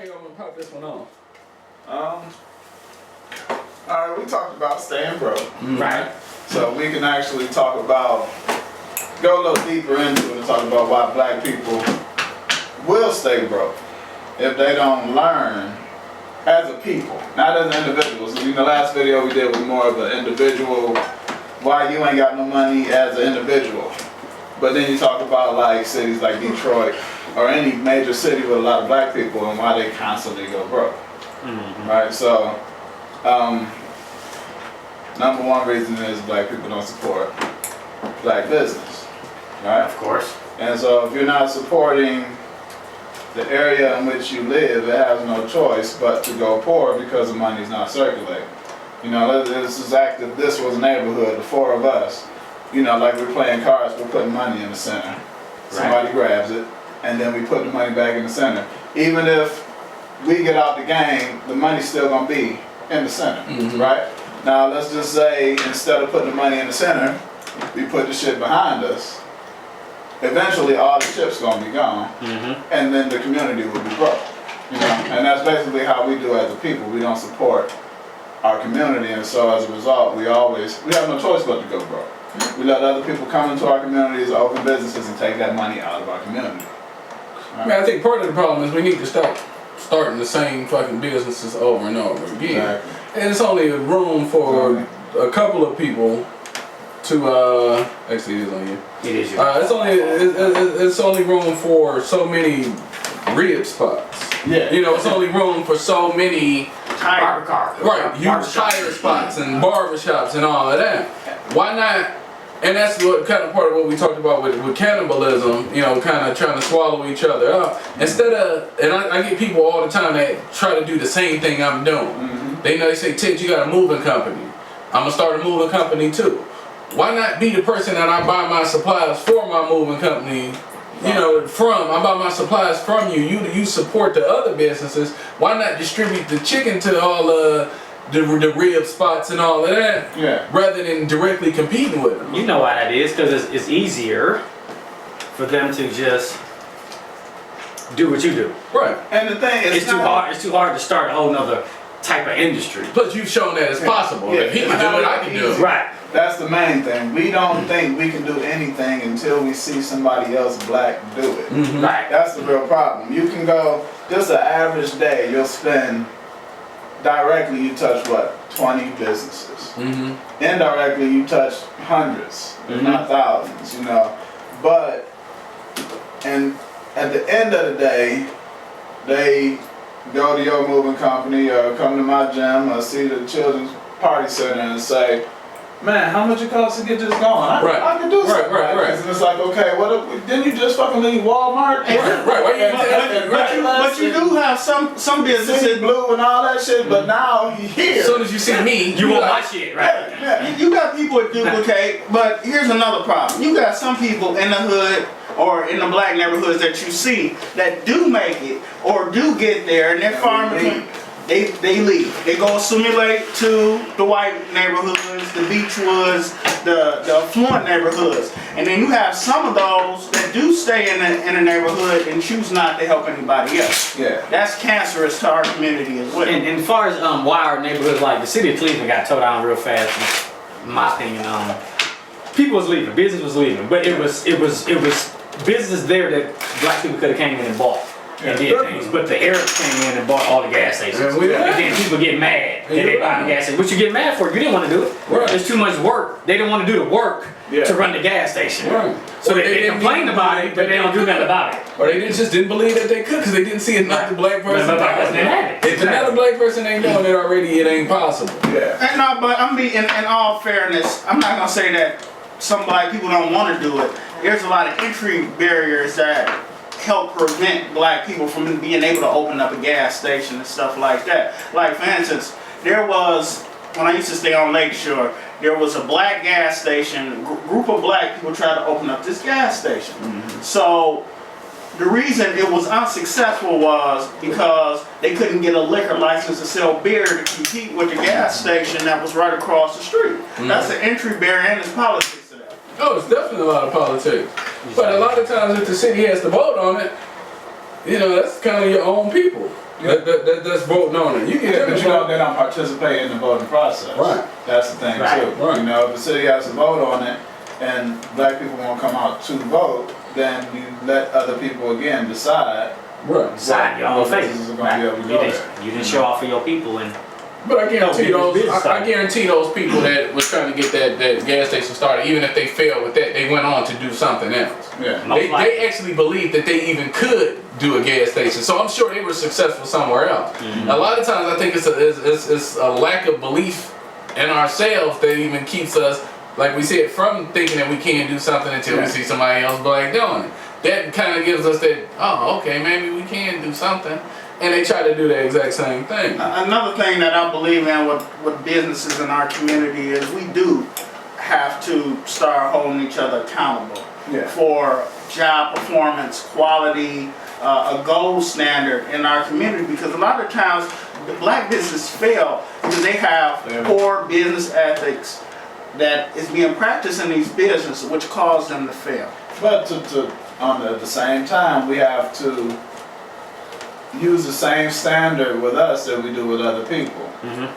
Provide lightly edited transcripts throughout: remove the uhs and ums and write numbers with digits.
way I'm gonna pop this one on. All right, we talked about staying broke. Right. So we can actually talk about, go a little deeper into it and talk about why black people will stay broke if they don't learn as a people, not as individuals. In the last video we did was more of an individual, why you ain't got no money as an individual. But then you talk about like cities like Detroit or any major city with a lot of black people and why they constantly go broke. Right? So, number one reason is black people don't support black business. Right? Of course. And so if you're not supporting the area in which you live, it has no choice but to go poor because the money's not circulating. You know, this is active. This was a neighborhood, the four of us. You know, like we're playing cards, we're putting money in the center. Somebody grabs it, and then we put the money back in the center. Even if we get out the game, the money's still gonna be in the center, right? Now let's just say instead of putting the money in the center, we put the shit behind us. Eventually all the chips gonna be gone, and then the community will be broke. You know, and that's basically how we do as a people. We don't support our community, and so as a result, we have no choice but to go broke. We let other people come into our communities, open businesses, and take that money out of our community. Right. Man, I think part of the problem is we need to stop starting the same fucking businesses over and over again. Exactly. And it's only room for a couple of people to actually it is on you. It is you. It's only room for so many rib spots. Yeah. You know, it's only room for so many Barber car. right, huge tire spots and barbershops and all of that. Why not? And that's what kind of part of what we talked about with cannibalism, you know, kind of trying to swallow each other up. Instead of, and I get people all the time that try to do the same thing I'm doing. They say, Ted, you got a moving company. I'm going to start a moving company too. Why not be the person that I buy my supplies for my moving company, you know, I buy my supplies from you. You support the other businesses. Why not distribute the chicken to all the rib spots and all of that, rather than directly competing with them? You know why that is, because it's easier for them to just do what you do. Right. And the thing is, It's too hard to start a whole nother type of industry. Plus, you've shown that it's possible. If he can do it, I can do it. Right. That's the main thing. We don't think we can do anything until we see somebody else black do it. Right. That's the real problem. You can go, just an average day, you'll spend, directly you touch what, 20 businesses. Indirectly you touch hundreds, if not thousands, you know. But, and at the end of the day, they go to your moving company or come to my gym or see the children's party center and say, man, how much it costs to get this going? I can do something like this. And it's like, okay, didn't you just fucking leave Walmart? But you do have some businesses, Blue and all that shit, but now he's here. As soon as you see me, You want my shit, right? you got people that duplicate, but here's another problem. You got some people in the hood or in the black neighborhoods that you see that do make it or do get there, and they're farming. They leave. They go assimilate to the white neighborhoods, the Beachwoods, the affluent neighborhoods, and then you have some of those that do stay in a neighborhood and choose not to help anybody else. Yeah. That's cancerous to our community as well. And as far as why our neighborhoods, like the city of Cleveland got towed down real fast, in my opinion. People was leaving, business was leaving, but it was business there that black people could have came in and bought. And did things, but the Arabs came in and bought all the gas stations. And then people get mad that they buy the gas station. What you get mad for? You didn't want to do it. There's too much work. They didn't want to do the work to run the gas station. So they complained about it, but they don't do nothing about it. Or they just didn't believe that they could because they didn't see another black person. If another black person ain't doing it already, it ain't possible. And no, but in all fairness, I'm not gonna say that some black people don't want to do it. There's a lot of entry barriers that help prevent black people from being able to open up a gas station and stuff like that. Like for instance, there was, when I used to stay on Lakeshore, there was a black gas station, group of black people tried to open up this gas station. So the reason it was unsuccessful was because they couldn't get a liquor license to sell beer to compete with the gas station that was right across the street. That's an entry barrier, and it's politics to that. Oh, it's definitely a lot of politics. But a lot of times if the city has to vote on it, that's kind of your own people. Yeah. That's voting on it. You can Yeah, but you know, they don't participate in the voting process. Right. That's the thing Right. too. Right. You know, if the city has to vote on it and black people won't come out to vote, then you let other people again decide. Right. Decide your own what fate. businesses are gonna be able to go there. You didn't show off for your people, and But I guarantee No, business I started. guarantee those people that was trying to get that gas station started, even if they failed with that, they went on to do something else. Yeah. Most likely. They actually believed that they even could do a gas station, so I'm sure they were successful somewhere else. A lot of times, I think it's a lack of belief in ourselves that even keeps us, like we said, from thinking that we can do something until we see somebody else black doing it. That kind of gives us that, oh, okay, maybe we can do something, and they try to do the exact same thing. Another thing that I believe in with businesses in our community is we do have to start holding each other accountable Yeah. for job performance, quality, a gold standard in our community, because a lot of times the black businesses fail because they have poor business ethics that is being practiced in these businesses, which cause them to fail. But at the same time, we have to use the same standard with us that we do with other people.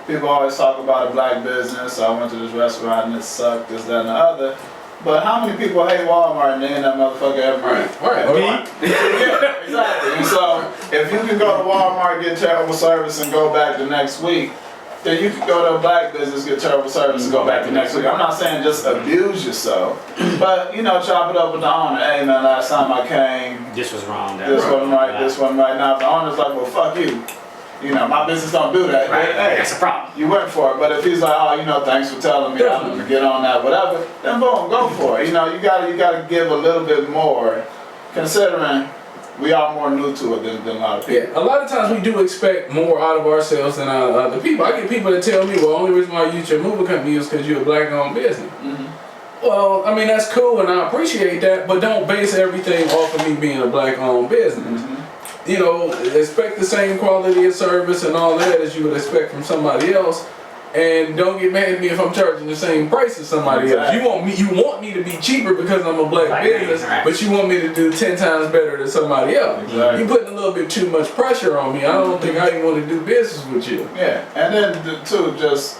People always talk about a black business. I went to this restaurant and it sucked, this, that, and the other. But how many people hate Walmart and they in that motherfucker every week? Right. Yeah, exactly. And so if you can go to Walmart, get terrible service, and go back the next week, then you can go to a black business, get terrible service, and go back the next week. I'm not saying just abuse yourself, but chop it up with the owner. Hey man, last time I came, this was wrong. this wasn't right, this wasn't right. Now if the owner's like, well, fuck you. My business don't do that. Right. Hey, That's a problem. you went for it. But if he's like, oh, thanks for telling me, I'm gonna get on that, whatever, then boom, go for it. You gotta give a little bit more, considering we are more new to it than a lot of people. Yeah, a lot of times we do expect more out of ourselves than other people. I get people that tell me, well, the only reason why you use your moving company is because you're a black-owned business. Well, I mean, that's cool and I appreciate that, but don't base everything off of me being a black-owned business. Expect the same quality of service and all that as you would expect from somebody else. And don't get mad at me if I'm charging the same price as somebody else. You want me to be cheaper because I'm a black business, but you want me to do 10 times better than somebody else. Exactly. You're putting a little bit too much pressure on me. I don't think I even want to do business with you. Yeah, and then too, just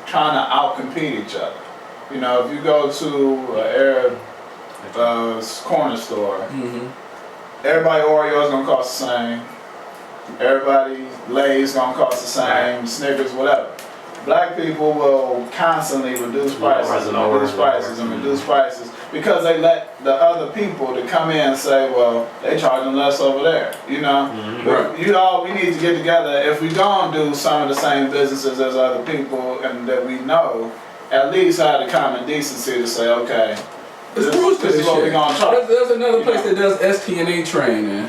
trying to outcompete each other. If you go to an Arab corner store, everybody Oreo is gonna cost the same. Everybody Lay's gonna cost the same. Snickers, whatever. Black people will constantly reduce prices and reduce prices because they let the other people to come in and say, well, they charging less over there. Right. We need to get together. If we gonna do some of the same businesses as other people and that we know, at least have the common decency to say, okay, this is what we're gonna charge. There's another place that does STNA training,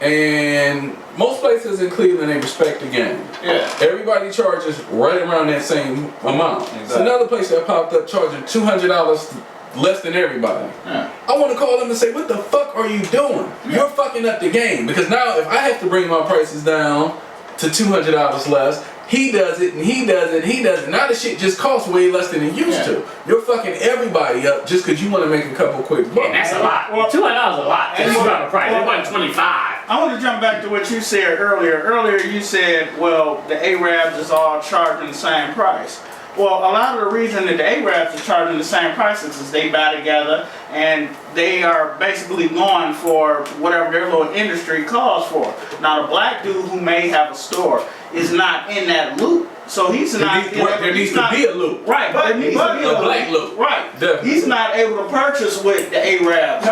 and most places in Cleveland they respect the game. Yeah. Everybody charges right around that same amount. Exactly. It's another place that popped up charging $200 less than everybody. Yeah. I want to call them and say, what the fuck are you doing? You're fucking up the game, because now if I have to bring my prices down to $200 less, he does it and he does it, he does it. Now the shit just costs way less than it used to. You're fucking everybody up just because you want to make a couple quick bucks. And that's a lot. $200 is a lot. Just about the price. It wasn't 25. I want to jump back to what you said earlier. Earlier you said, well, the Arabs is all charging the same price. Well, a lot of the reason that the Arabs are charging the same prices is they buy together and they are basically going for whatever their little industry calls for. Now, the black dude who may have a store is not in that loop. So he's not. There needs to be a loop. Right, but there needs to be a black loop. Right. Definitely. He's not able to purchase with the Arabs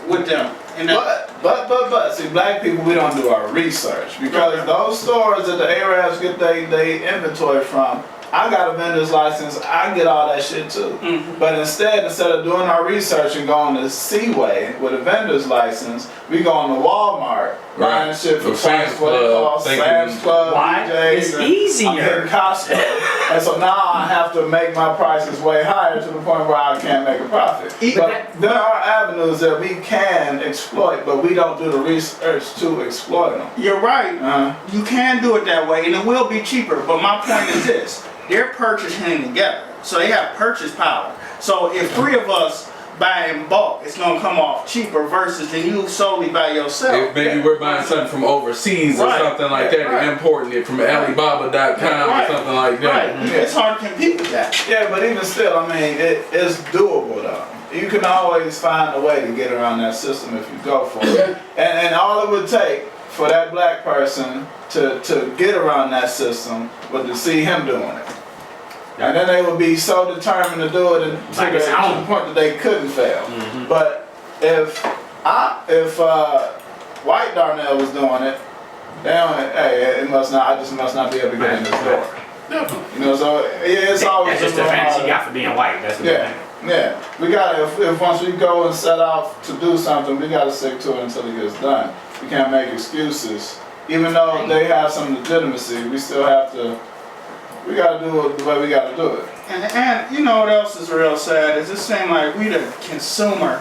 with them. But see, black people, we don't do our research because those stores that the Arabs get they inventory from, I got a vendor's license, I get all that shit too. But instead of doing our research and going to Seaway with a vendor's license, we going to Walmart, buying shit for price what it costs, Sam's Club, Why? DJs, It's easier. I'm hitting Costco. And so now I have to make my prices way higher to the point where I can't make a profit. But there are avenues that we can exploit, but we don't do the research to exploit them. You're right. You can do it that way, and it will be cheaper. But my point is this. They're purchasing together, so they have purchase power. So if three of us buy in bulk. It's gonna come off cheaper versus than you solely by yourself. If maybe we're buying something from overseas or Right. something like that, Right. and importing it from Alibaba.com Right. or something like that. Right. It's hard to compete with that. Yeah, but even still, I mean, it's doable though. You can always find a way to get around that system if you go for it. And all it would take for that black person to get around that system was to see him doing it. And then they would be so determined to do it to the point that they couldn't fail. But if White Darnell was doing it, they don't, hey, it must not. I just must not be able to get in this door. Definitely. You know, so yeah, it's always That's just the fantasy you got for being white. That's the thing. Yeah, we gotta, if once we go and set out to do something, we gotta stick to it until it gets done. We can't make excuses. Even though they have some legitimacy, we still have to, we gotta do it the way we gotta do it. And you know what else is real sad is it seems like we the consumer,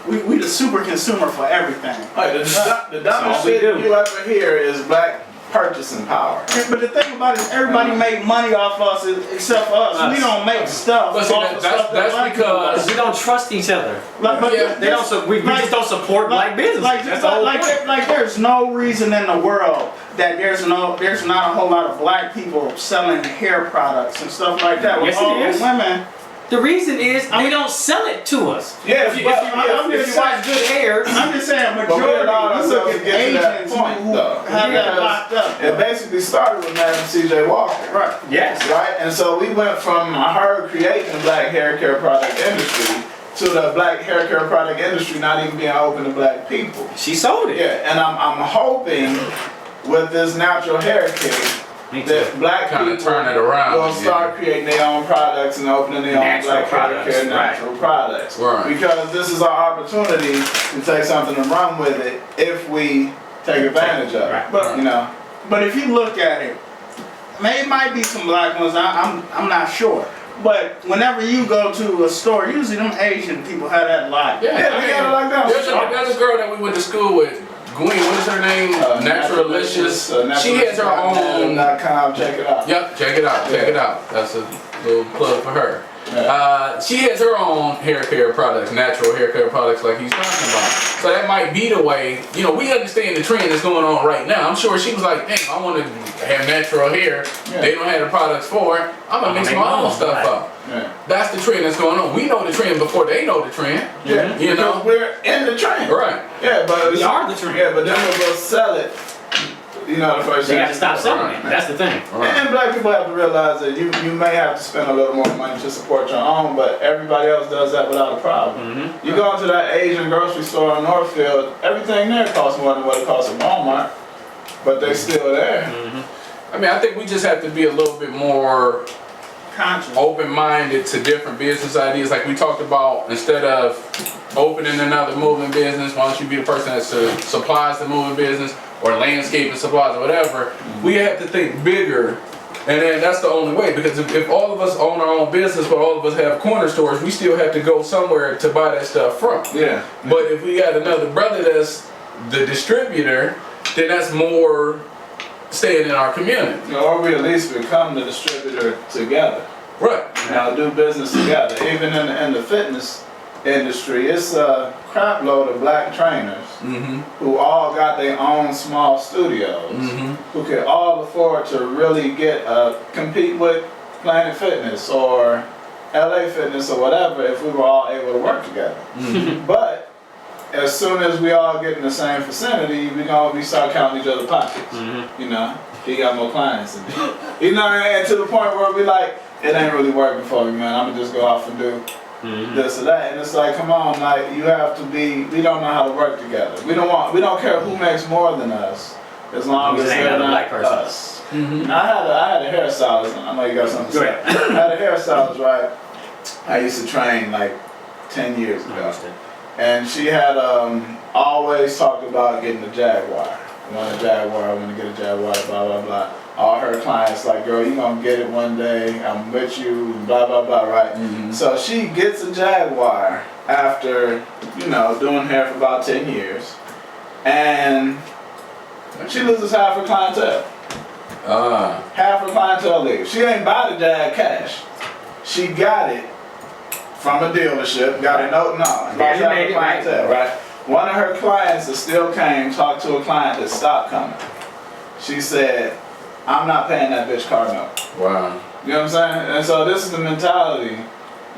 we the super consumer for everything. Right, the dumbest shit you ever hear is black purchasing power. But the thing about it is everybody make money off us except for us. We don't make stuff. But see, off of stuff that's black because Because we don't trust each other. Like, but Yeah, They don't. We just don't support black business. That's the whole point. like there's no reason in the world that there's not a whole lot of black people selling hair products and stuff like that. With Yes, all it is. the women. The reason is they don't sell it to us. Yeah, If you I'm if just you watch Good Hair, I'm just saying, But we majority. allowed You look ourselves at to get to that Asians point, who though. have that Because locked up. it basically started with Madam C.J. Walker. Right. yes. Right? And so we went from her creating the black hair care product industry to the black hair care product industry not even being open to black people. She sold it. Yeah, and I'm hoping with this natural hair care Me too. that black Kinda people turn it around will again. start creating their own products and opening their own Natural black hair products, care right. natural products. Right. Because this is our opportunity to take something and run with it if we take advantage of it. Right. But You know? But if you look at it, it might be some black ones. I'm not sure. But whenever you go to a store, usually them Asian people have that lock. Yeah, Yeah, we got it like that. there's a girl that we went to school with, Gwen, what is her name? Naturalicious. She has her own. .com, check it out. Yep, check it out, check it out. That's a little plug for her. She has her own hair care products, natural hair care products like he's talking about. So that might be the way, you know, we understand the trend that's going on right now. I'm sure she was like, dang, I want to have natural hair. Yeah. They don't have the products for it. I'm going to mix my own stuff up. Yeah. That's the trend that's going on. We know the trend before they know the trend. Yeah, You know? because we're in the trend. Right. Yeah, but We are the trend. Yeah, but then we'll go sell it. You know, the first They thing. got to stop selling it. That's the thing. And black people have to realize that you may have to spend a little more money to support your own, but everybody else does that without a problem. You go into that Asian grocery store in Northfield, everything there costs more than what it costs at Walmart, but they're still there. I mean, I think we just have to be a little bit more Conscious. open-minded to different business ideas. Like we talked about, instead of opening another moving business, why don't you be the person that supplies the moving business or landscaping supplies or whatever. We have to think bigger, and then that's the only way, because if all of us own our own business but all of us have corner stores, we still have to go somewhere to buy that stuff from. Yeah. But if we got another brother that's the distributor, then that's more staying in our community. You know, or we at least become the distributor together. Right. You know, do business together. Even in the fitness industry, it's a crap load of black trainers who all got their own small studios, who can all afford to really compete with Planet Fitness or LA Fitness or whatever if we were all able to work together. But as soon as we all get in the same vicinity, we start counting each other's pockets. You know, he got more clients than me. You know, and to the point where we like, it ain't really working for me, man. I'm gonna just go off and do this or that. And it's like, come on, like you have to be. We don't know how to work together. We don't care who makes more than us, as long as they're not us. Now, I had a hairstylist. I know you got something to say. I had a hairstylist, right? I used to train like 10 years ago. And she had always talked about getting a Jaguar. I want a Jaguar, I want to get a Jaguar, blah, blah, blah. All her clients like, girl, you going to get it one day, I'm with you, blah, blah, blah, right? So she gets a Jaguar after, you know, doing hair for about 10 years. And she loses half her clientele. Half her clientele leaves. She ain't buy the Jag cash. She got it from a dealership, got a note, no. Designated, right. Clientele, right? One of her clients that still came, talked to a client that stopped coming. She said, I'm not paying that bitch car note. Wow. You know what I'm saying? And so this is the mentality.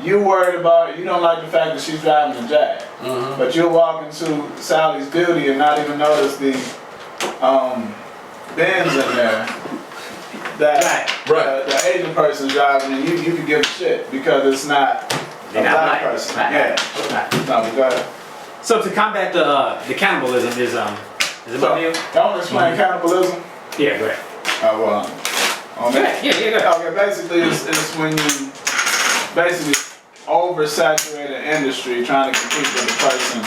You worried about, you don't like the fact that she's driving a Jag. Mm-hmm. But you'll walk into Sally's Beauty and not even notice the bins in there that Right. the Asian person's driving, and you can give a shit because it's not a black person. Right. Yeah. Right. No, go ahead. So to combat the cannibalism is it So, about you? I want to explain cannibalism. Yeah, go ahead. On that. Yeah, go ahead. Okay, basically it's when you basically oversaturate an industry trying to compete with a person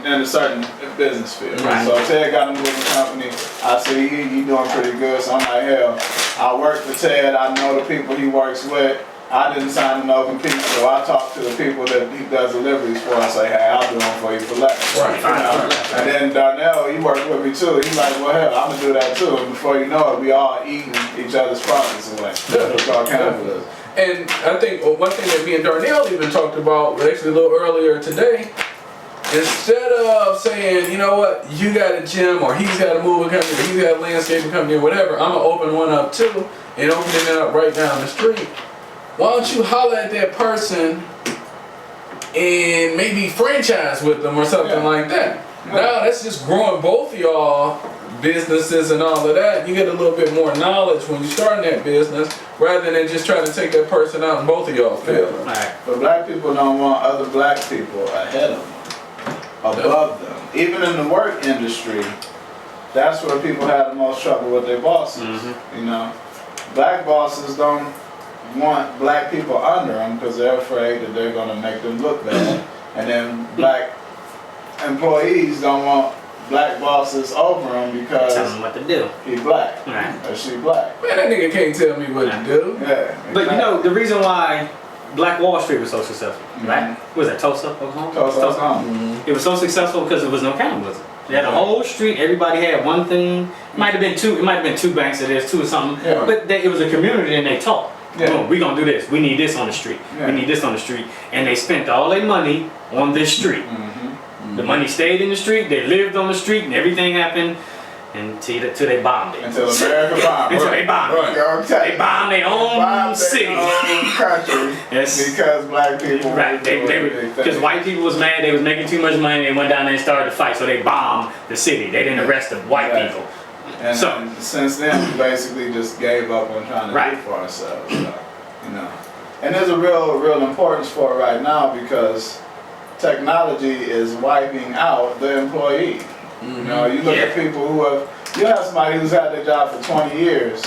in a certain business field. Right. So Ted got a moving company. I see you doing pretty good, so I'm like, hell, I work for Ted. I know the people he works with. I didn't sign a no compete, so I talk to the people that he does deliveries for and say, hey, I'll do them for you for less. Right. You know? And then Darnell, he worked with me too. He's like, well, hell, I'm gonna do that too. And before you know it, we all eating each other's profits away. It's called cannibalism. And I think one thing that me and Darnell even talked about, actually a little earlier today, instead of saying, you know what, you got a gym or he's got a moving company or he's got a landscaping company or whatever, I'm gonna open one up too and open it up right down the street. Why don't you holler at that person and maybe franchise with them or something like that? Now that's just growing both of y'all businesses and all of that. You get a little bit more knowledge when you start that business rather than just trying to take that person out in both of y'all field. Right. But black people don't want other black people ahead of them, above them. Even in the work industry, that's where people have the most trouble with their bosses. Mm-hmm. You know, black bosses don't want black people under them because they're afraid that they're going to make them look bad. And then black employees don't want black bosses over them because Tell them what to do. he black Right. or she black. Man, that nigga can't tell me what to do. Yeah. But you know the reason why Black Wall Street was so successful, right? Mhm. What was that, Tulsa, Oklahoma? Tulsa, Oklahoma. Mm-hmm. It was so successful because there was no cannibalism. They had a whole street. Everybody had one thing. It might have been two. It might have been two banks. It is two or something. Yeah. But it was a community, and they talked. Yeah. Boom, we gonna do this. We need this on the street. Yeah. We need this on the street. And they spent all their money on this street. Mm-hmm. The money stayed in the street. They lived on the street, and everything happened until they bombed it. Until America bombed. Until they bombed it. Right. They bombed their own city. Own country. Yes. Because black people. Right, because white people was mad, they was making too much money, they went down there and started to fight, so they bombed the city. They didn't arrest the white Right. people. And, So- and since then, we basically just gave up on trying to Right. do for ourselves. So, you know, and there's a real importance for it right now because technology is wiping out the employee. You know, you look at people who you have somebody who's had their job for 20 years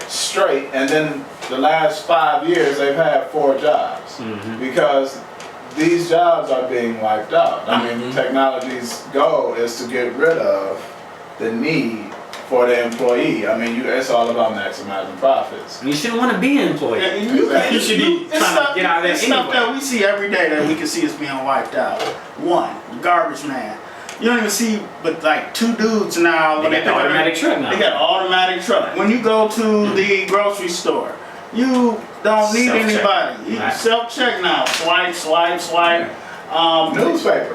straight, and then the last 5 years they've had 4 jobs because these jobs are being wiped out. I mean, technology's goal is to get rid of the need for the employee. I mean, it's all about maximizing profits. You shouldn't want to be an employee. Yeah, You should be it's trying to get out of there it's stuff anyway. that we see every day that we can see is being wiped out. One, garbage man. You don't even see but like 2 dudes now. They got the automatic truck now. They got an automatic truck. When you go to the grocery store, you don't need Self-check. anybody. You Right. self-check now. Swipe, swipe, swipe. Newspaper.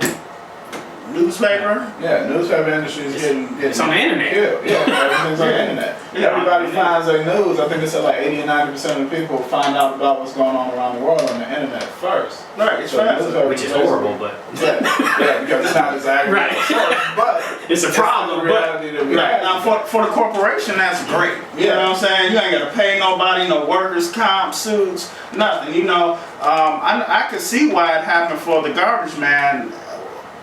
Newspaper. Yeah, newspaper industry is getting It's on the internet. killed. Yeah, everything's on the internet. Yeah. Everybody finds their news. I think they said like 80 or 90% of people find out about what's going on around the world on the internet first. Right, it's So fast. newspaper Which is basically- horrible, but Yeah, because it's not as accurate. Right. But it's a problem. the But reality that we Right. have. Now, for the corporation, that's great. You know what I'm saying? You ain't got to pay nobody, no workers' comp, suits, nothing. You know, I could see why it happened for the garbage man.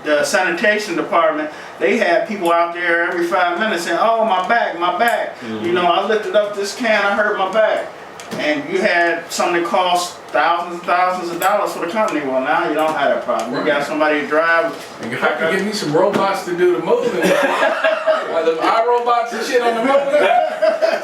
The sanitation department, they had people out there every 5 minutes saying, oh, my back, my back. You know, I lifted up this can, I hurt my back. And you had something that cost thousands and thousands of dollars for the company. Well, now you don't have that problem. You got somebody to drive. And if I could get me some robots to do the moving, like the iRobots and shit on the moving,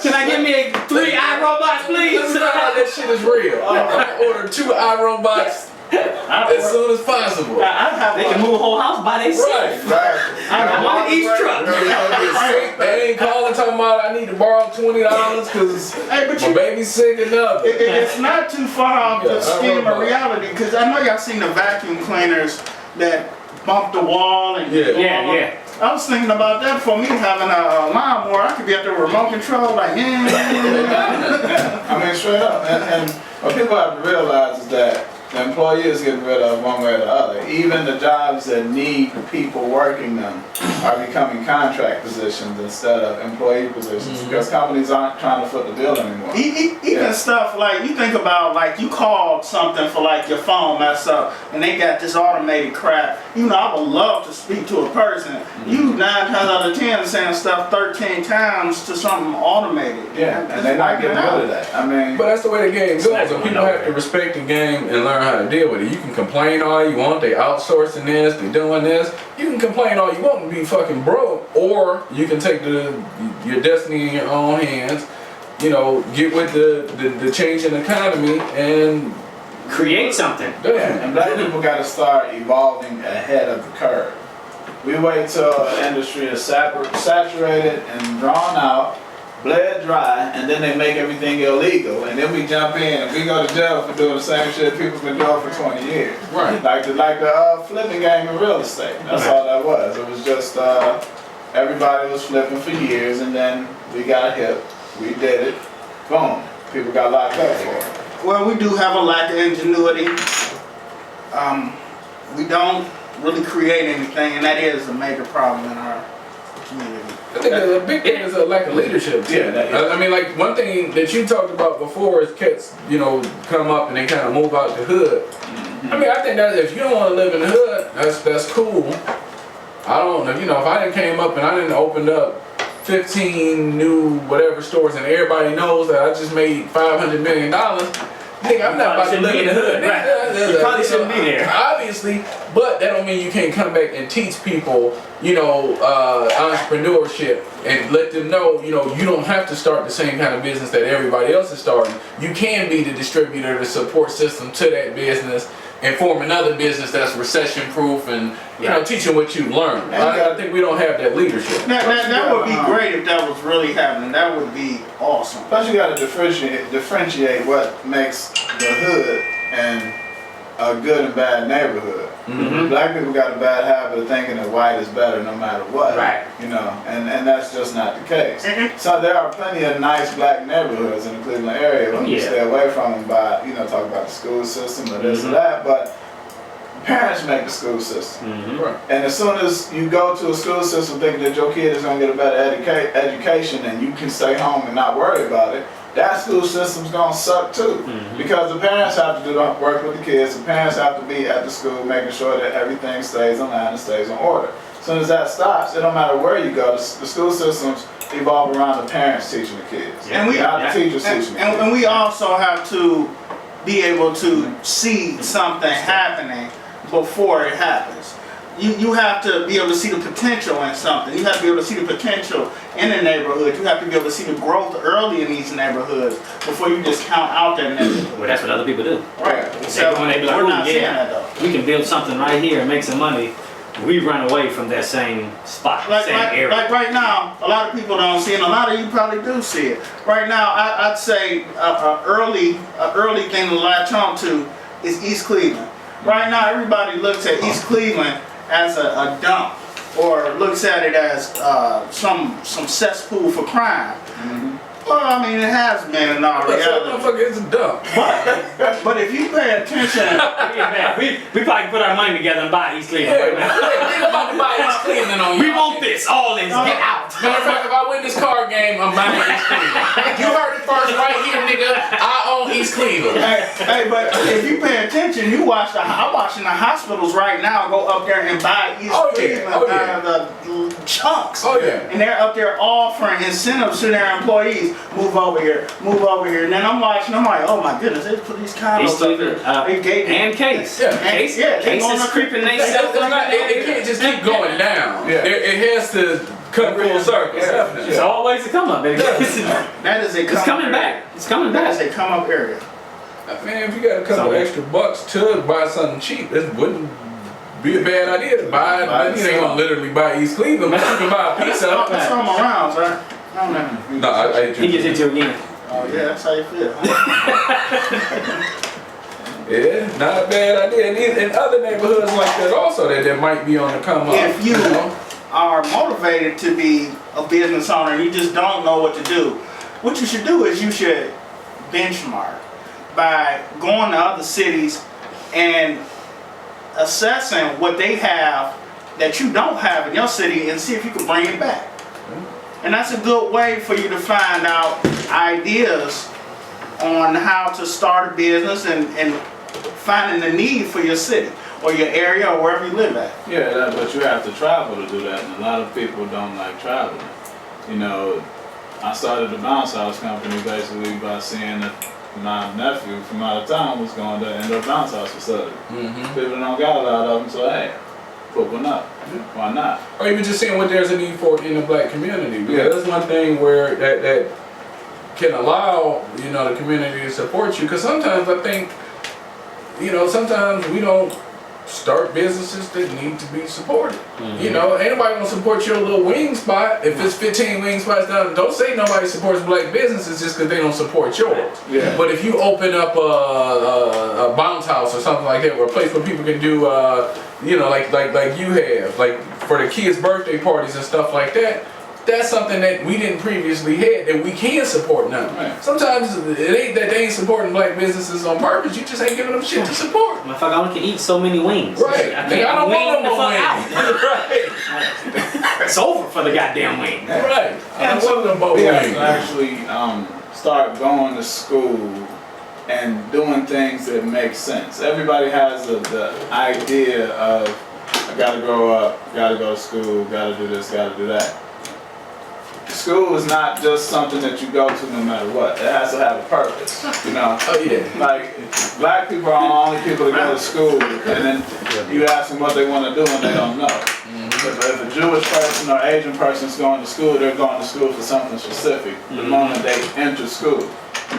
can I get me 3 iRobots, please? let me find out that shit is real. I'm gonna order 2 iRobots as soon as possible. They can move a whole house by themselves. Right. I want each truck. They ain't calling talking about I need to borrow $20 because Hey, but my baby's sick and nothing. it's not too far off the scheme of reality, because I know y'all seen the vacuum cleaners that bump the wall and Yeah. I was thinking about that for me having a lawnmower. I could be at the remote control like, I mean, straight up. And what people have to realize is that the employee is getting rid of one way or the other. Even the jobs that need people working them are becoming contract positions instead of employee positions because companies aren't trying to foot the bill anymore. even stuff like, you think about like you called something for like your phone mess up and they got this automated crap. You know, I would love to speak to a person. You 9 times out of 10 saying stuff 13 times to something automated. Yeah, and they're not getting rid of that. I mean, But that's the way the game goes. And people have to respect the game and learn how to deal with it. You can complain all you want. They outsourcing this. They doing this. You can complain all you want and be fucking broke, or you can take your destiny in your own hands. You know, get with the changing economy and Create something. yeah, and black people got to start evolving ahead of the curve. We wait till the industry is saturated and drawn out, bled dry, and then they make everything illegal, and then we jump in and we go to jail for doing the same shit people's been doing for 20 years. Right. Like the flipping game in real estate. That's all that was. It was just everybody was flipping for years, and then we got hip, we did it, boom, people got locked up for it. Well, we do have a lack of ingenuity. We don't really create anything, and that is a major problem in our community. I think the big thing is a lack of leadership too. Yeah, I mean, like one thing that you talked about before is cats, you know, come up and they kind of move out the hood. I mean, I think that if you don't want to live in the hood, that's cool. I don't know, you know, if I didn't came up and I didn't opened up 15 new whatever stores and everybody knows that I just made $500 million, nigga, I'm not about to live in the hood. Right. You probably shouldn't be there. Obviously, but that don't mean you can't come back and teach people, you know, entrepreneurship and let them know, you know, you don't have to start the same kind of business that everybody else is starting. You can be the distributor, the support system to that business and form another business that's recession proof and, you know, teaching what you learned. I think we don't have that leadership. That would be great if that was really happening. That would be awesome. Plus, you got to differentiate what makes the hood and a good and bad neighborhood. Black people got a bad habit of thinking that white is better no matter what. Right. You know, and that's just not the case. So there are plenty of nice black neighborhoods in the Cleveland area. When you stay away from them by, you know, talk about the school system or this or that, but parents make the school system. Right. And as soon as you go to a school system thinking that your kid is going to get a better education and you can stay home and not worry about it, that school system's going to suck too. Because the parents have to do the work with the kids, the parents have to be at the school making sure that everything stays in line and stays in order. As soon as that stops, it don't matter where you go, the school systems evolve around the parents teaching the kids, not the teachers teaching the kids. And we also have to be able to see something happening before it happens. You have to be able to see the potential in something. You have to be able to see the potential in the neighborhood. You have to be able to see the growth early in these neighborhoods before you just count out that neighborhood. Well, that's what other people do. Right. So they be like, we're not seeing yeah, that though. we can build something right here and make some money. We run away from that same spot, same area. Like right now, a lot of people don't see it, and a lot of you probably do see it. Right now, I'd say a early thing to latch on to is East Cleveland. Right now, everybody looks at East Cleveland as a dump, or looks at it as some cesspool for crime. Well, I mean, it has been in our reality. Motherfucker, it's a dump. But if you pay attention, we probably put our money together and buy East Cleveland right now. We about to buy East Cleveland on you. We want this, all this, get out. Matter of fact, if I win this card game, I'm buying East Cleveland. You heard it first right here, nigga. I own East Cleveland. hey, but if you pay attention, I'm watching the hospitals right now go up there and buy East Cleveland out of the chunks. Oh yeah. And they're up there offering incentives to their employees. Move over here, move over here. And then I'm watching, I'm like, oh my goodness, they put these condos East up Cleveland, there. and Case. Yeah. Case, Yeah, they Case going is up- creeping It can't just keep going down. Yeah. It has to come full circle. Definitely. It's always to come up, baby. That is a It's coming back. It's coming That is back. a come up area. Man, if you got a couple extra bucks to buy something cheap, it wouldn't be a bad idea to buy it. You ain't gonna literally buy East Cleveland, but you can buy a piece of it. That's all around, sir. I don't know. No, I He gets into it again. Oh yeah, that's how you feel. Yeah, not a bad idea. And in other neighborhoods like that also that might be on the come up. If you know? are motivated to be a business owner and you just don't know what to do, what you should do is you should benchmark by going to other cities and assessing what they have that you don't have in your city and see if you can bring it back. And that's a good way for you to find out ideas on how to start a business and finding the need for your city or your area or wherever you live at. Yeah, but you have to travel to do that, and a lot of people don't like traveling. You know, I started the bounce house company basically by seeing that my nephew from out of town was going to end up bounce house facility. People don't got a lot of them, so hey, put one up. Why not? Or even just seeing what there's a need for in the black community. Because that's one thing where that can allow, you know, the community to support you. Because sometimes I think, you know, sometimes we don't start businesses that need to be supported. You know, ain't nobody gonna support your little wing spot. If it's 15 wing spots down, don't say nobody supports black businesses just because they don't support yours. Yeah. But if you open up a bounce house or something like that, or a place where people can do, you know, like you have, like for the kids' birthday parties and stuff like that, that's something that we didn't previously have that we can support now. Right. Sometimes it ain't that they ain't supporting black businesses on purpose. You just ain't giving them shit to support. Motherfucker, I only can eat so many wings. Right. I don't want no more wings. Right. It's over for the goddamn wing. Right. I And don't want no more we have wings. to actually start going to school and doing things that make sense. Everybody has the idea of, I gotta grow up, gotta go to school, gotta do this, gotta do that. School is not just something that you go to no matter what. It has to have a purpose, you know? Oh yeah. Like, black people are the only people that go to school, and then you ask them what they want to do and they don't know. If a Jewish person or Asian person's going to school, they're going to school for something specific the moment they enter school.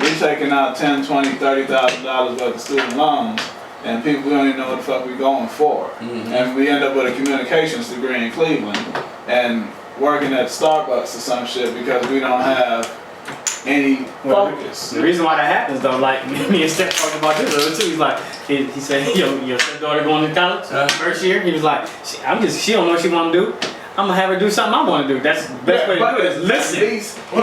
We're taking out $10, $20, $30,000 worth of student loans, and people don't even know what the fuck we're going for. And we end up with a communications degree in Cleveland, and working at Starbucks or some shit because we don't have any focus. The reason why that happens though, like me and Steph talking about this other too, he's like, he said, your stepdaughter going to college, first year, he was like, she don't know what she want to do. I'm gonna have her do something I want to do. That's the best way to do it is listen.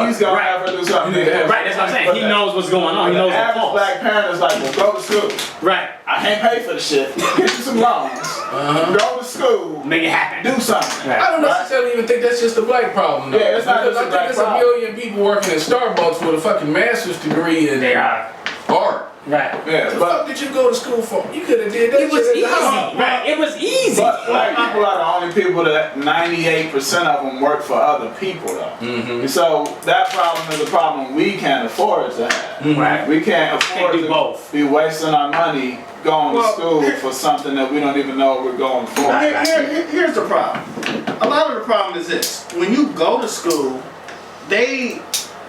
He's gonna have her do something. Right, that's what I'm saying. He knows what's going on. He knows the the average faults. black parent is like, well, go to school. Right. I can't pay for the shit. Get you some loans. Go to school. Make it happen. Do something. Right. I don't necessarily even think that's just a black problem though. Yeah, it's not because just a I black think there's problem. a million people working at Starbucks with a fucking master's degree in They are. art. Right. Yeah, The but fuck did you go to school for? You could have did that It was shit easy. at the house. Right. It was easy. black people are the only people that 98% of them work for other people though. So that problem is a problem we can't afford to have. Right. We can't afford do to both. be wasting our money going to school for something that we don't even know what we're going for. Here's the problem. A lot of the problem is this: when you go to school, they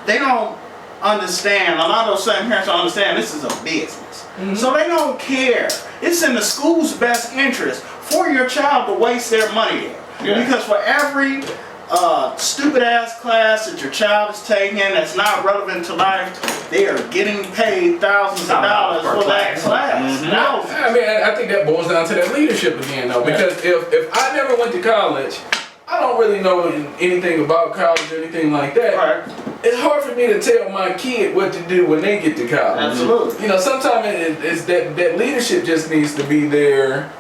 don't understand. A lot of those same parents don't understand this is a business, so they don't care. It's in the school's best interest for your child to waste their money there, because for every stupid ass class that your child is taking that's not relevant to life, they are getting paid thousands of dollars for that class. Thousands. I mean, I think that boils down to that leadership again, though. Because if I never went to college, I don't really know anything about college or anything like that. Right. It's hard for me to tell my kid what to do when they get to college. Absolutely. You know, sometimes it's that leadership just needs to be there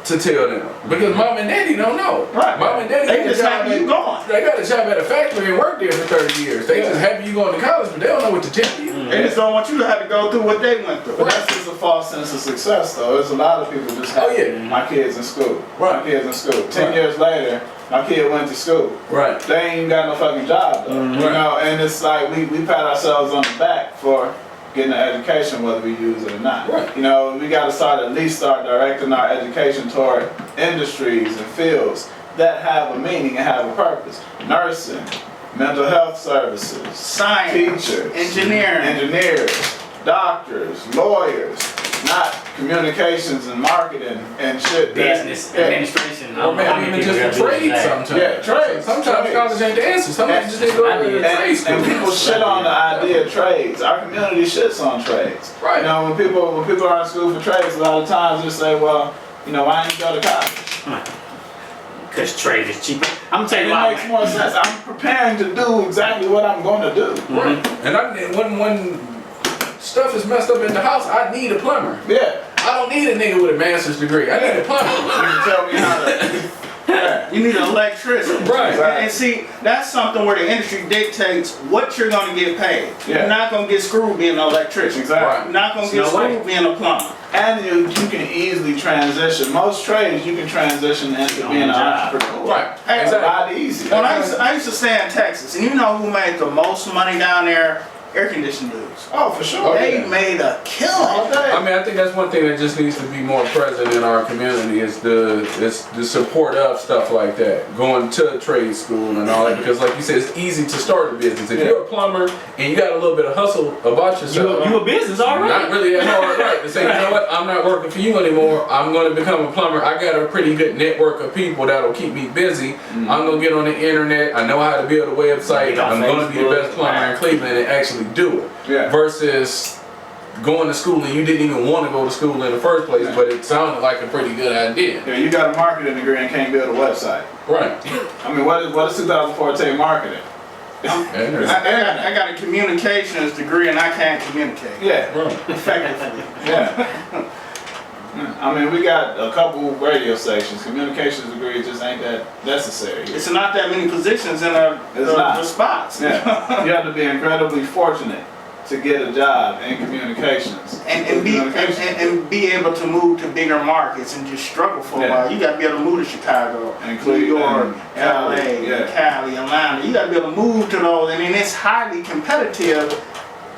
to tell them. Because mom and daddy don't know. Right. Mom and daddy They got a just job happy you going. They got a job at a factory and worked there for 30 years. They just happy you going to college, but they don't know what to tell you. They just don't want you to have to go through what they went through. But that's just a false sense of success though. There's a lot of people just have my kids in school. Right. My kids in school. 10 years later, my kid went to school. Right. They ain't even got no fucking job though. You know, and it's like we pat ourselves on the back for getting an education whether we use it or not. Right. You know, we gotta start directing our education toward industries and fields that have a meaning and have a purpose. Nursing, mental health services, Science, teachers, engineering. engineers. doctors, lawyers, not communications and marketing and shit. Business, administration. Or maybe even just a trade sometimes. Yeah, trades. Sometimes college ain't the answer. Sometimes you just need to go to trade school. And people shit on the idea of trades. Our community shits on trades. Right. You know, when people are in school for trades, a lot of times they say, well, you know, why ain't you go to college? Because trade is cheaper. I'm gonna tell you It why. makes more sense. I'm preparing to do exactly what I'm going to do. Right. And when stuff is messed up in the house, I need a plumber. Yeah. I don't need a nigga with a master's degree. I need a plumber. You can tell me how to. Yeah. You need an electrician. Right. And see, that's something where the industry dictates what you're going to get paid. Yeah. You're not going to get screwed being an electrician. Exactly. You're not going to get screwed being a plumber. And you can easily transition. Most trades you can transition into being an entrepreneur. Right. Hey, It's a lot easier. When I used to stay in Texas, and you know who made the most money down there? Air conditioning dudes. Oh, for sure. They made a killing. All day. I mean, I think that's one thing that just needs to be more present in our community is the support of stuff like that, going to trade school and all that. Because, like you said, it's easy to start a business. If you're a plumber and you got a little bit of hustle about yourself, You a business already. not really that hard, right? To say, you know what, I'm not working for you anymore. I'm going to become a plumber. I got a pretty good network of people that'll keep me busy. I'm going to get on the internet. I know how to build a website. I'm going to be the best plumber in Cleveland and actually do it. Yeah. Versus going to school and you didn't even want to go to school in the first place, but it sounded like a pretty good idea. Yeah, you got a marketing degree and can't build a website. Right. I mean, what is 2014 marketing? I got a communications degree and I can't communicate Yeah. Right. effectively. Yeah. I mean, we got a couple radio stations. Communications degree just ain't that necessary. It's not that many positions in It's not. the spots. Yeah. You have to be incredibly fortunate to get a job in communications. And be able to move to bigger markets and just struggle for a while. You got to be able to move to Chicago, And New York, Cleveland, Cali, LA, Cali, Atlanta. You got to be able to move to those. I mean, it's highly competitive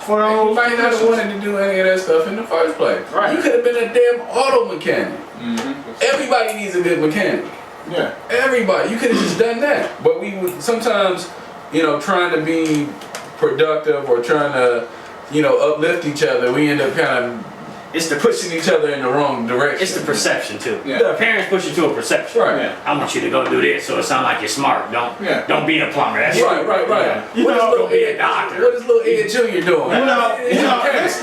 for You those. might not have wanted to do any of that stuff in the first place. Right. You could have been a damn auto mechanic. Mm-hmm. Everybody needs a good mechanic. Yeah. Everybody. You could have just done that. But we would sometimes, you know, trying to be productive or trying to, you know, uplift each other, we end up kind of It's the pushing each other in the wrong direction. It's the perception too. Yeah. The parents push you to a perception. Right. Yeah. I want you to go do this, so it sounds like you're smart. Don't be a plumber. That's Right. You What is know, little go be a Ed- doctor. What is little Ed Jr. doing?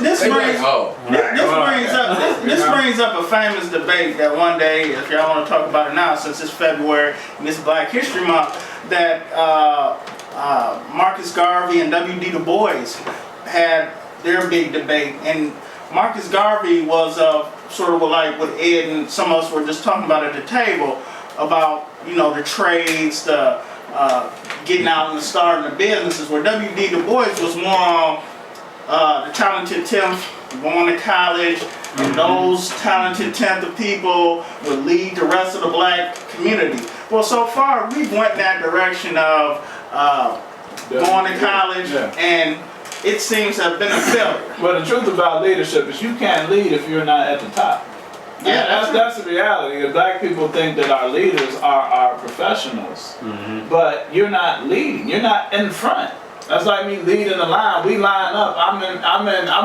This They brings like, oh. this brings up a famous debate that one day, if y'all want to talk about it now, since it's February and it's Black History Month, that Marcus Garvey and W.D. Du Bois had their big debate, and Marcus Garvey was sort of like what Ed and some of us were just talking about at the table about, you know, the trades, the getting out and starting the businesses, where W.D. Du Bois was more on the talented 10th going to college, and those talented 10th of people would lead the rest of the black community. Well, so far we've went in that direction of going to college, and it seems to have been a failure. But the truth about leadership is you can't lead if you're not at the top. Yeah, that's the reality. The black people think that our leaders are our professionals, but you're not leading. You're not in front. That's like me leading the line. We line up. I'm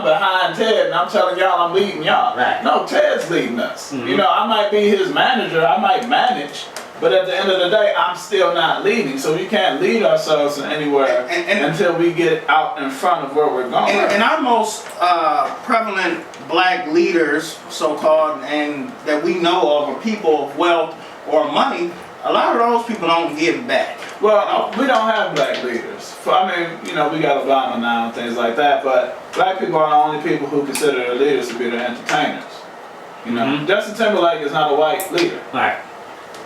behind Ted, and I'm telling y'all I'm leading y'all. Right. No, Ted's leading us. You know, I might be his manager. I might manage. But at the end of the day, I'm still not leading. So we can't lead ourselves anywhere until we get out in front of where we're going. And our most prevalent black leaders, so-called, and that we know of, are people of wealth or money. A lot of those people don't give back. Well, we don't have black leaders. I mean, you know, we got Obama now and things like that, but black people are the only people who consider their leaders to be their entertainers. You know, Justin Timberlake is not a white leader. Right.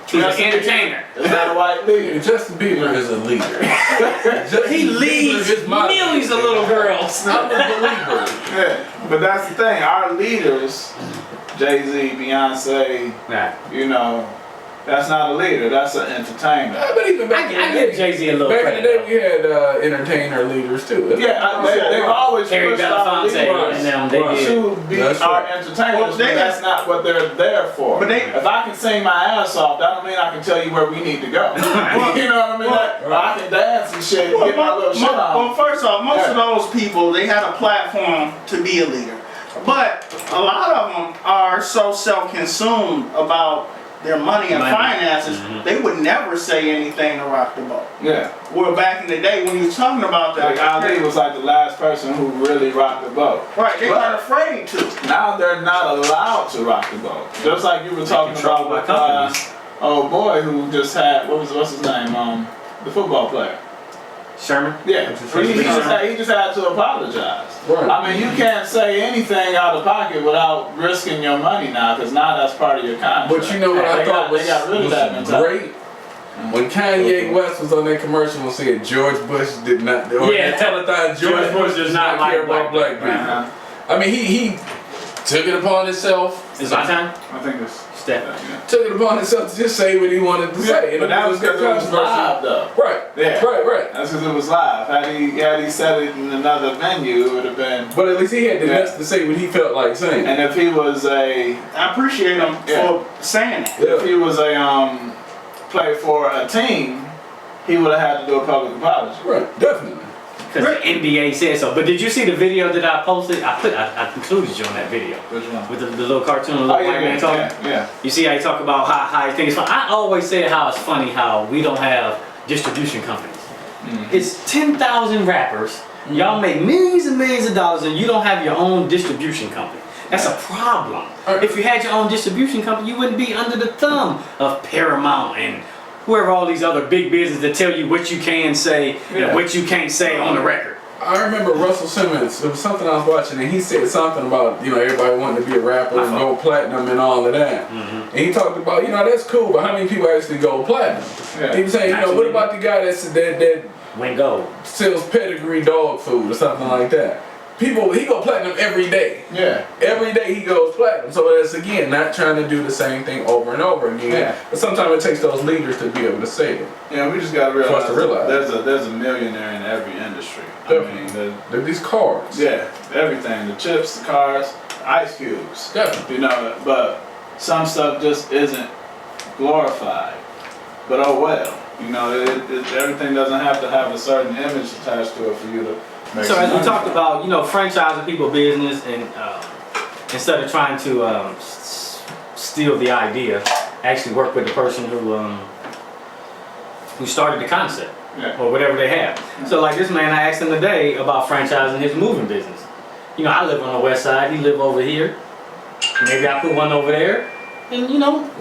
He's an entertainer. He's not a white leader. Justin Bieber is a leader. He leads millions of little girls. I'm a believer. Yeah, but that's the thing. Our leaders, Jay-Z, Beyonce, Right. you know, That's not a leader. That's an entertainer. Yeah, but even back I give Jay-Z a little back credit. in the day, we had entertainer leaders too. Yeah, they've always Harry pushed our Belafonte leaders and them, they did. to be That's our right. entertainers, Well, but that's not what they're there for. But if I can sing my ass off, that don't mean I can tell you where we need to go. You know what I mean? I can dance and shit, and get my little shit on. Well, first off, most of those people, they had a platform to be a leader. But a lot of them are so self-consumed about their money and finances, they would never say anything to rock the boat. Yeah. Well, back in the day when you was talking about that, Like Ali was like the last person who really rocked the boat. right, they weren't afraid to. Now they're not allowed to rock the boat. Just like you were talking about with old boy who just had, what's his name? The football player. Sherman? Yeah, he just had to apologize. Right. I mean, you can't say anything out of pocket without risking your money now, because now that's part of your contract. But you know what I thought they got rid of that was mentality. great? When Kanye West was on that commercial and said George Bush did not, or that telethon, George Bush does not care about black people. I mean, he took it upon himself. Is my time? I think it's Step. Took it upon himself to just say what he wanted to say. And but that was because it was live, though. Right. Yeah. Right. That's because it was live. Had he said it in another venue, it would have been. But at least he had the guts to say what he felt like saying. And if he was I appreciate him for saying it. If he was play for a team, he would have had to do a public apology. Right. Definitely. Because the NBA said so. But did you see the video that I posted? I included you on that video. Which one? With the little cartoon, the little white man talking. Yeah. You see how he talk about how he thinks it's funny. I always say how it's funny how we don't have distribution companies. It's 10,000 rappers. Y'all make millions and millions of dollars and you don't have your own distribution company. That's a problem. If you had your own distribution company, you wouldn't be under the thumb of Paramount and whoever all these other big businesses that tell you what you can say and what you can't say on the record. I remember Russell Simmons, there was something I was watching and he said something about, everybody wanting to be a rapper and go platinum and all of that. And he talked about, that's cool, but how many people actually go platinum? He was saying, what about the guy that Went gold. sells pedigree dog food or something like that? He go platinum every day. Yeah. Every day he goes platinum. So that's, again, not trying to do the same thing over and over again. Yeah. But sometimes it takes those leaders to be able to say it. Yeah, we just got to For us to realize. there's a millionaire in every industry. Definitely. They're these cards. Yeah, everything. The chips, the cars, ice cubes. Definitely. But some stuff just isn't glorified. But oh well. Everything doesn't have to have a certain image attached to it for you to make So some as we money talked from. about, franchising people business and instead of trying to steal the idea, actually work with the person who started the concept or whatever they have. So like this man, I asked him today about franchising his moving business. I live on the west side, he live over here. Maybe I put one over there and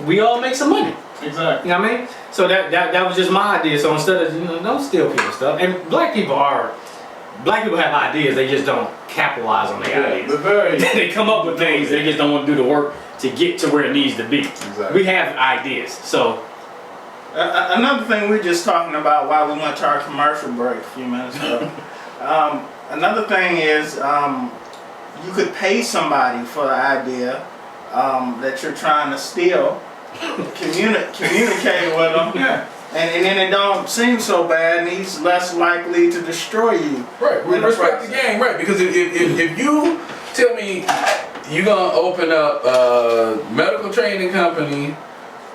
we all make some money. Exactly. You know what I mean? So that was just my idea. So instead of don't steal people's stuff. And black people have ideas, they just don't capitalize on their ideas. They come up with things, they just don't want to do the work to get to where it needs to be. Exactly. We have ideas. So Another thing we were just talking about while we went to our commercial break a few minutes ago. Another thing is you could pay somebody for the idea that you're trying to steal. Communicate with them, and then it don't seem so bad, and he's less likely to destroy you. Right, we respect the game, right? Because if you tell me you're gonna open up a medical training company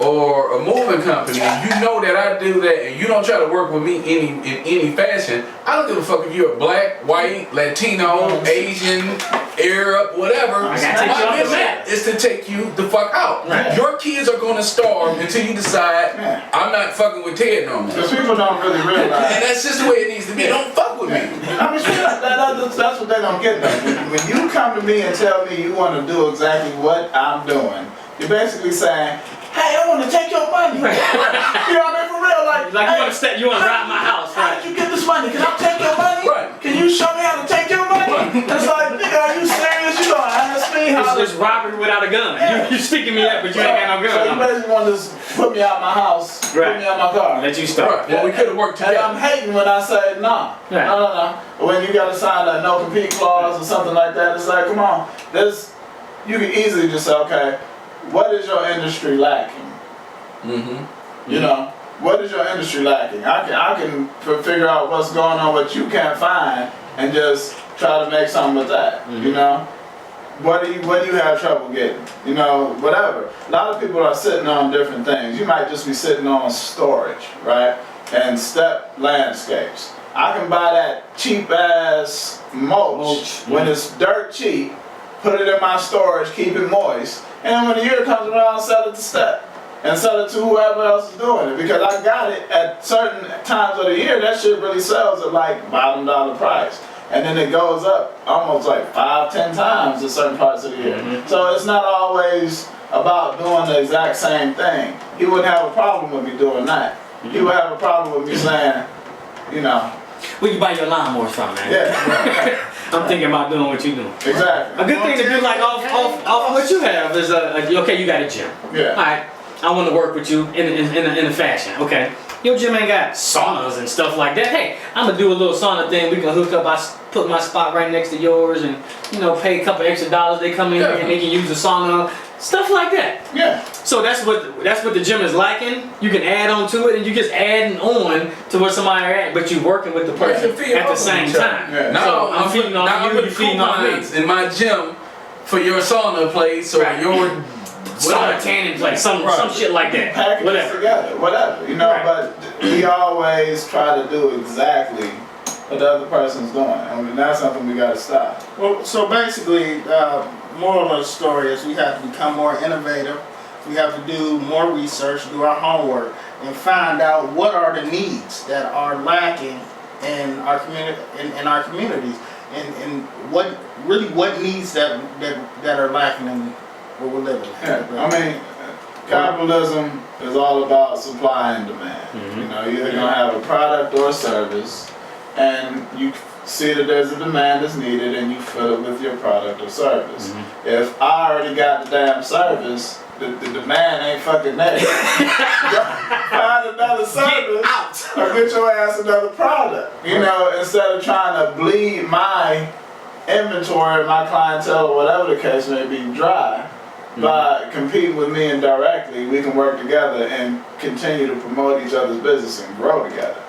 or a moving company, you know that I do that, and you don't try to work with me in any fashion. I don't give a fuck if you're black, white, Latino, Asian, Arab, whatever. I gotta take you off the map. Is to take you the fuck out. Right. Your kids are gonna starve until you decide I'm not fucking with Ted no more. Because people don't really realize. And that's just the way it needs to be. Don't fuck with me. I mean, that's what they don't get though. When you come to me and tell me you want to do exactly what I'm doing, you're basically saying, hey, I want to take your money. You know what I mean? For real, like hey, you want to rob my house, how did you get this money? Can I take your money? Right. Can you show me how to take your money? It's like, nigga, are you serious? You don't ask me how It's robbery without a gun. Yeah. You sticking me up, but you ain't got no So gun. you basically want to just put me out my house, put me out my car. Let you start. Right. Well, we could have worked And together. I'm hating when I say no. Right. No. But when you got to sign a no compete clause or something like that, it's like, come on. You can easily just say, okay, what is your industry lacking? Mm-hmm. You know, what is your industry lacking? I can figure out what's going on, what you can't find, and just try to make something with that. You know, what do you have trouble getting? You know, whatever. A lot of people are sitting on different things. You might just be sitting on storage, right? And step landscapes. I can buy that cheap ass mulch when it's dirt cheap, put it in my storage, keep it moist, and when the year comes around, sell it to step. And sell it to whoever else is doing it. Because I got it at certain times of the year, that shit really sells at like bottom dollar price. And then it goes up almost like 5-10 times in certain parts of the year. So it's not always about doing the exact same thing. He wouldn't have a problem with me doing that. He would have a problem with me saying, you know. Where you buy your lawnmowers from, man? Yeah. I'm thinking about doing what you doing. Exactly. A good thing to do, like off what you have is okay. You got a gym. Yeah. All right. I want to work with you in a fashion. Okay. Your gym ain't got saunas and stuff like that. Hey, I'm gonna do a little sauna thing. We can hook up. I put my spot right next to yours, and pay a couple extra dollars. They come in here and they can use the sauna, stuff like that. Yeah. So that's what the gym is lacking. You can add on to it, and you just adding on to what somebody at, but you working with the person at the same time. Yeah. Now So I'm feeding off you, you feeding off me. in my gym for your sauna place or your Sauna tanning place, some shit like that. Package it together, whatever. But we always try to do exactly what the other person's doing. I mean, that's something we gotta stop. Well, so basically, moral of the story is we have to become more innovative. We have to do more research, do our homework, and find out what are the needs that are lacking in our community, in our communities, and what needs that are lacking in where we're living. Yeah, I mean, capitalism is all about supply and demand. You're either gonna have a product or a service, and you see that there's a demand that's needed, and you fill it with your product or service. If I already got the damn service, the demand ain't fucking there. Find another service or get your ass another product. Instead of trying to bleed my inventory, my clientele, or whatever the case may be, dry. By competing with me indirectly, we can work together and continue to promote each other's business and grow together.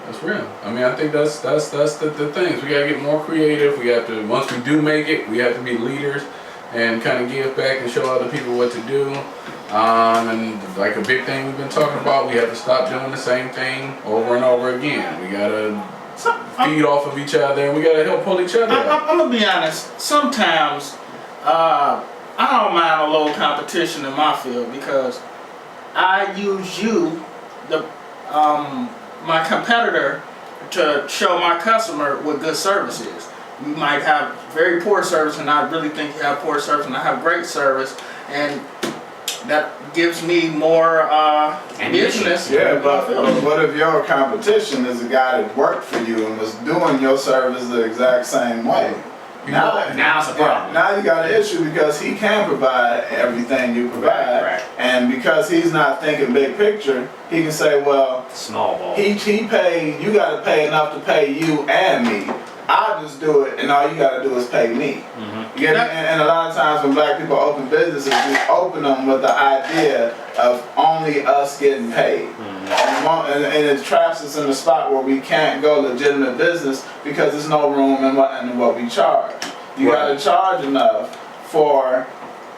That's real. I mean, I think that's the things. We gotta get more creative. We have to, once we do make it, we have to be leaders and kind of give back and show other people what to do. And like a big thing we've been talking about, we have to stop doing the same thing over and over again. We gotta feed off of each other, and we gotta help pull each other up. I'm gonna be honest. Sometimes I don't mind a little competition in my field because I use my competitor to show my customer what good service is. You might have very poor service, and I really think you have poor service, and I have great service, and that gives me more business. Yeah, but what if your competition is a guy that worked for you and was doing your service the exact same way? Now it's a problem. Now you got an issue because he can provide everything you provide, and because he's not thinking big picture, he can say, well, small ball. He paid. You got to pay enough to pay you and me. I'll just do it, and all you got to do is pay me. And a lot of times when black people open businesses, we open them with the idea of only us getting paid. And it traps us in a spot where we can't go legitimate business because there's no room in what we charge. You got to charge enough for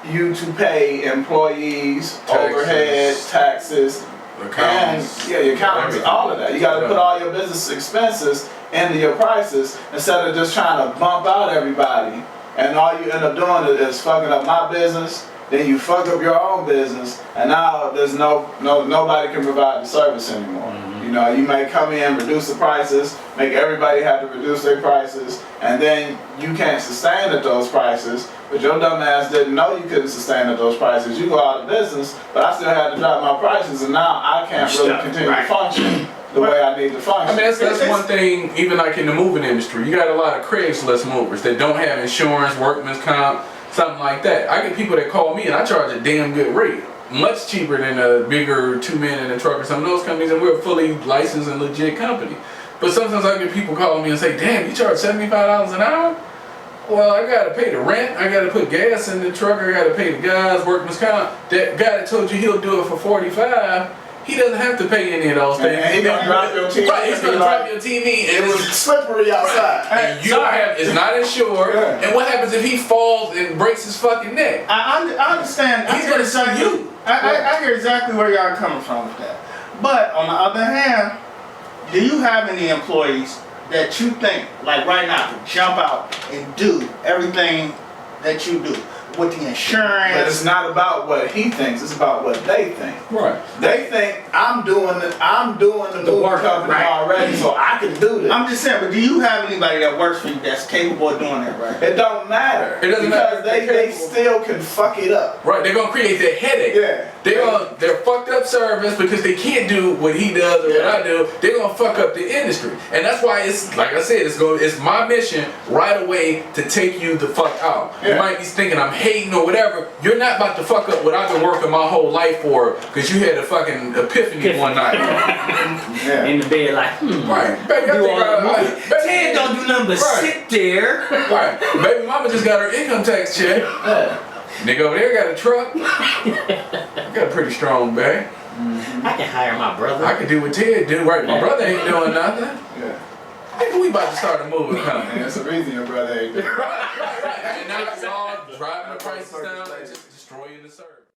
you to pay employees, overhead, taxes, accountants, your accountants, all of that. You got to put all your business expenses into your prices instead of just trying to bump out everybody. And all you end up doing is fucking up my business. Then you fuck up your own business, and now there's nobody can provide the service anymore. You may come in, reduce the prices, make everybody have to reduce their prices, and then you can't sustain at those prices. But your dumb ass didn't know you couldn't sustain at those prices. You go out of business, but I still had to drop my prices, and now I can't really continue to function the way I need to function. I mean, that's one thing, even like in the moving industry, you got a lot of Craigslist movers that don't have insurance, workman's comp, something like that. I get people that call me and I charge a damn good rate. Much cheaper than a bigger 2-man in a truck or some of those companies, and we're a fully licensed and legit company. But sometimes I get people calling me and say, damn, you charge $75 an hour? well, I gotta pay the rent, I gotta put gas in the truck, I gotta pay the guys, workman's comp. That guy that told you he'll do it for 45, he doesn't have to pay any of those things. And he gonna drop your TV. Right, he's gonna drop your TV and It was slippery outside. and you have it's not insured. Yeah. And what happens if he falls and breaks his fucking neck? I understand. He's gonna sue you. I hear exactly where y'all are coming from with that. But on the other hand, do you have any employees that you think, like right now, could jump out and do everything that you do with the insurance? But it's not about what he thinks, it's about what they think. Right. They think I'm doing the movie work, company right. already, so I can do this. I'm just saying, but do you have anybody that works for you that's capable of doing that, right? It don't matter. It doesn't matter because if they they're still can fuck it up. Right, they're gonna create that headache. Yeah. They're fucked up service because they can't do what he does or what I do. They're gonna fuck up the industry, and that's why it's like I said, it's my mission right away to take you the fuck out. You Yeah. might be thinking I'm hating or whatever. You're not about to fuck up what I've been working my whole life for because you had a fucking epiphany one night. Yeah. In the bed, like, Right, baby, I do think all that. baby- Ted don't do nothing but Right. sit there. Right, baby, mama just got her income tax check. Yeah. Nigga over there got a truck. Got a pretty strong bag. I can hire my brother. I can do what Ted do. Right, my brother ain't doing nothing. Yeah. I think we about to start a movie coming. And that's the reason your brother ain't there. Right. And now it's all driving the prices down and just destroying the service.